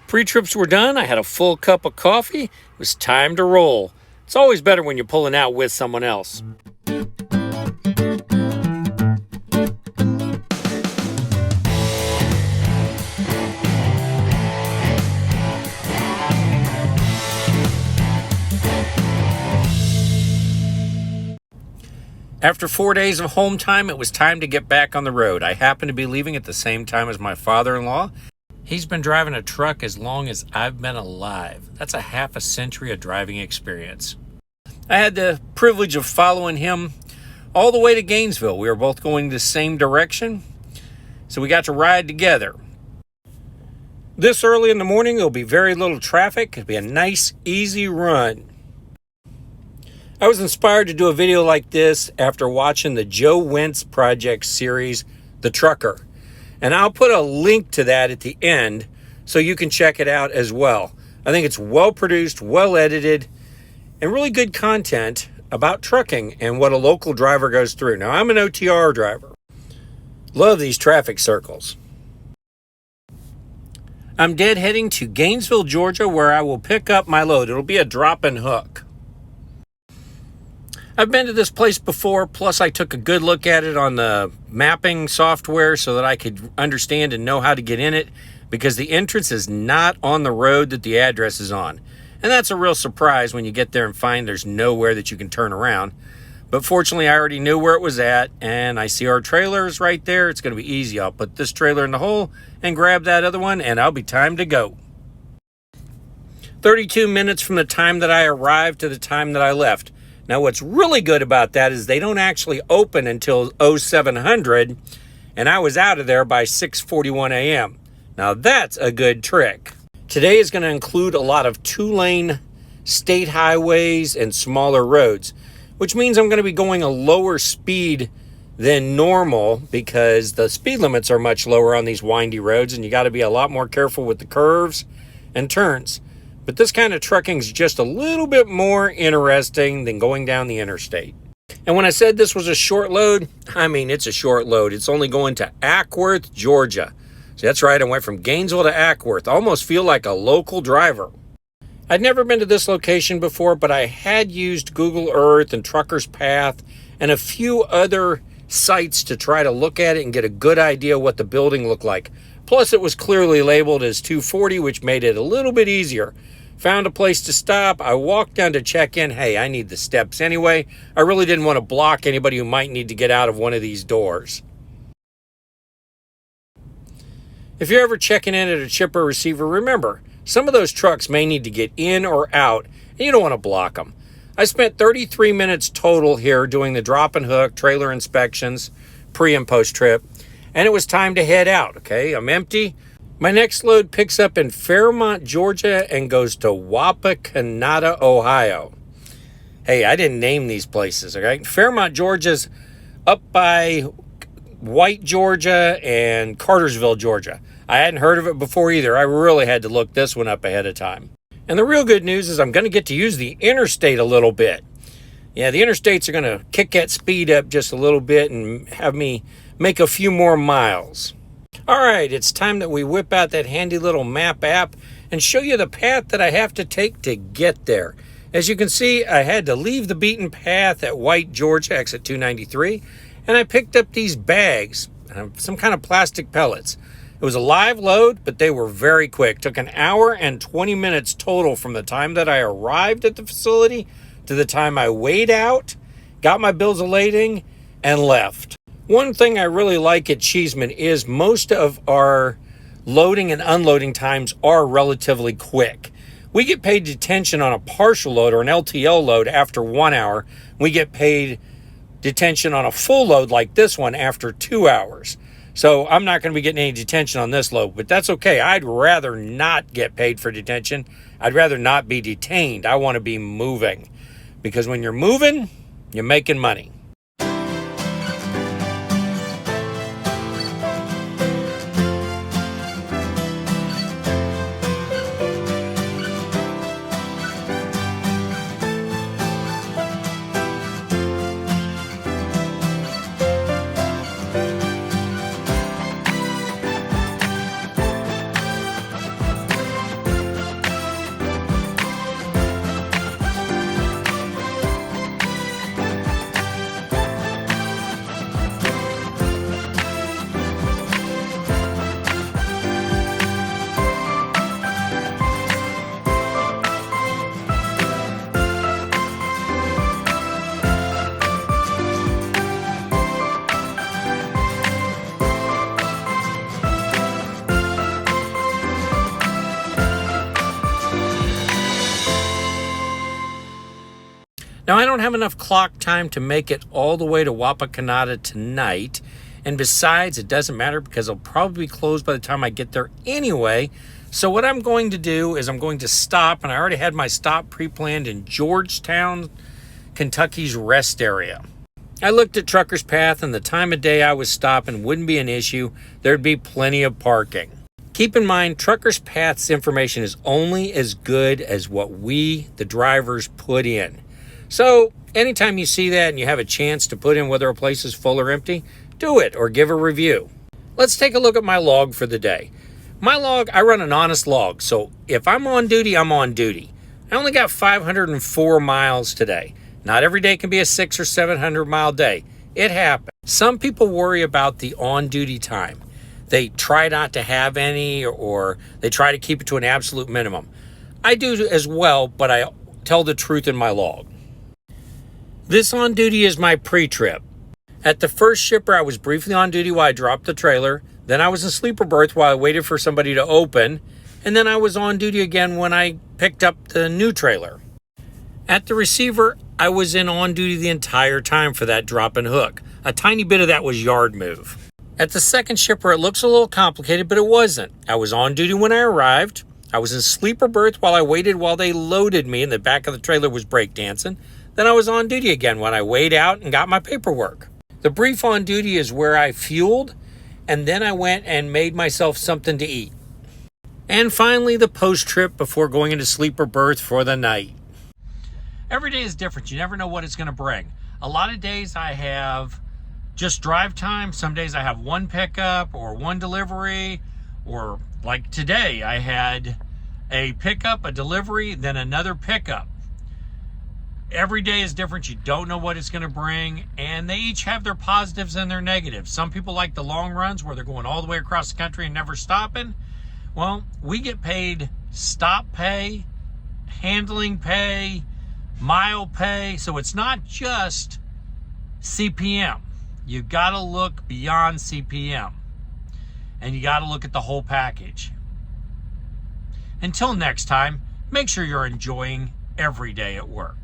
Pre-trips were done. I had a full cup of coffee. It was time to roll. It's always better when you're pulling out with someone else. After 4 days of home time, it was time to get back on the road. I happened to be leaving at the same time as my father-in-law. He's been driving a truck as long as I've been alive. That's a half a century of driving experience. I had the privilege of following him all the way to Gainesville. We were both going the same direction, so we got to ride together. This early in the morning, there'll be very little traffic. It'll be a nice, easy run. I was inspired to do a video like this after watching the Joe Wentz Project series, The Trucker. And I'll put a link to that at the end so you can check it out as well. I think it's well produced, well edited, and really good content about trucking and what a local driver goes through. Now, I'm an OTR driver. Love these traffic circles. I'm dead heading to Gainesville, Georgia, where I will pick up my load. It'll be a drop and hook. I've been to this place before, plus I took a good look at it on the mapping software so that I could understand and know how to get in it, because the entrance is not on the road that the address is on. And that's a real surprise when you get there and find there's nowhere that you can turn around. But fortunately, I already knew where it was at, and I see our trailers right there. It's going to be easy. I'll put this trailer in the hole and grab that other one, and I'll be time to go. 32 minutes from the time that I arrived to the time that I left. Now, what's really good about that is they don't actually open until 0700, and I was out of there by 6:41 a.m. Now, that's a good trick. Today is going to include a lot of 2-lane state highways and smaller roads, which means I'm going to be going a lower speed than normal because the speed limits are much lower on these windy roads, and you got to be a lot more careful with the curves and turns. But this kind of trucking is just a little bit more interesting than going down the interstate. And when I said this was a short load, I mean, it's a short load. It's only going to Acworth, Georgia. So that's right, I went from Gainesville to Acworth. I almost feel like a local driver. I'd never been to this location before, but I had used Google Earth and Trucker's Path and a few other sites to try to look at it and get a good idea what the building looked like. Plus, it was clearly labeled as 240, which made it a little bit easier. Found a place to stop. I walked down to check in. Hey, I need the steps anyway. I really didn't want to block anybody who might need to get out of one of these doors. If you're ever checking in at a chipper receiver, remember, some of those trucks may need to get in or out, and you don't want to block them. I spent 33 minutes total here doing the drop and hook, trailer inspections, pre and post trip, and it was time to head out, okay? I'm empty. My next load picks up in Fairmont, Georgia, and goes to Wapakoneta, Ohio. Hey, I didn't name these places, okay? Fairmont, Georgia's up by White, Georgia, and Cartersville, Georgia. I hadn't heard of it before either. I really had to look this one up ahead of time. And the real good news is I'm going to get to use the interstate a little bit. Yeah, the interstates are going to kick that speed up just a little bit and have me make a few more miles. All right, it's time that we whip out that handy little map app and show you the path that I have to take to get there. As you can see, I had to leave the beaten path at White, Georgia, exit 293, and I picked up these bags, some kind of plastic pellets. It was a live load, but they were very quick. Took an hour and 20 minutes total from the time that I arrived at the facility to the time I weighed out, got my bills of lading, and left. One thing I really like at Cheeseman is most of our loading and unloading times are relatively quick. We get paid detention on a partial load or an LTL load after 1 hour. We get paid detention on a full load like this one after 2 hours. So I'm not going to be getting any detention on this load, but that's okay. I'd rather not get paid for detention. I'd rather not be detained. I want to be moving, because when you're moving, you're making money. Now, I don't have enough clock time to make it all the way to Wapakoneta tonight. And besides, it doesn't matter because it'll probably be closed by the time I get there anyway. So what I'm going to do is I'm going to stop, and I already had my stop pre-planned in Georgetown, Kentucky's rest area. I looked at Trucker's Path, and the time of day I was stopping wouldn't be an issue. There'd be plenty of parking. Keep in mind, Trucker's Path's information is only as good as what we, the drivers, put in. So anytime you see that and you have a chance to put in whether a place is full or empty, do it or give a review. Let's take a look at my log for the day. My log, I run an honest log, so if I'm on duty, I'm on duty. I only got 504 miles today. Not every day can be a 600 or 700 mile day. It happens. Some people worry about the on-duty time. They try not to have any, or they try to keep it to an absolute minimum. I do as well, but I tell the truth in my log. This on duty is my pre-trip. At the first shipper, I was briefly on duty while I dropped the trailer. Then I was in sleeper berth while I waited for somebody to open. And then I was on duty again when I picked up the new trailer. At the receiver, I was in on duty the entire time for that drop and hook. A tiny bit of that was yard move. At the second shipper, it looks a little complicated, but it wasn't. I was on duty when I arrived. I was in sleeper berth while I waited while they loaded me, and the back of the trailer was breakdancing. Then I was on duty again when I weighed out and got my paperwork. The brief on duty is where I fueled, and then I went and made myself something to eat. And finally, the post-trip before going into sleeper berth for the night. Every day is different. You never know what it's going to bring. A lot of days I have just drive time. Some days I have one pickup or one delivery, or like today I had a pickup, a delivery, then another pickup. Every day is different. You don't know what it's going to bring, and they each have their positives and their negatives. Some people like the long runs where they're going all the way across the country and never stopping. Well, we get paid stop pay, handling pay, mile pay, so it's not just CPM. You got to look beyond CPM, and you got to look at the whole package. Until next time, make sure you're enjoying every day at work.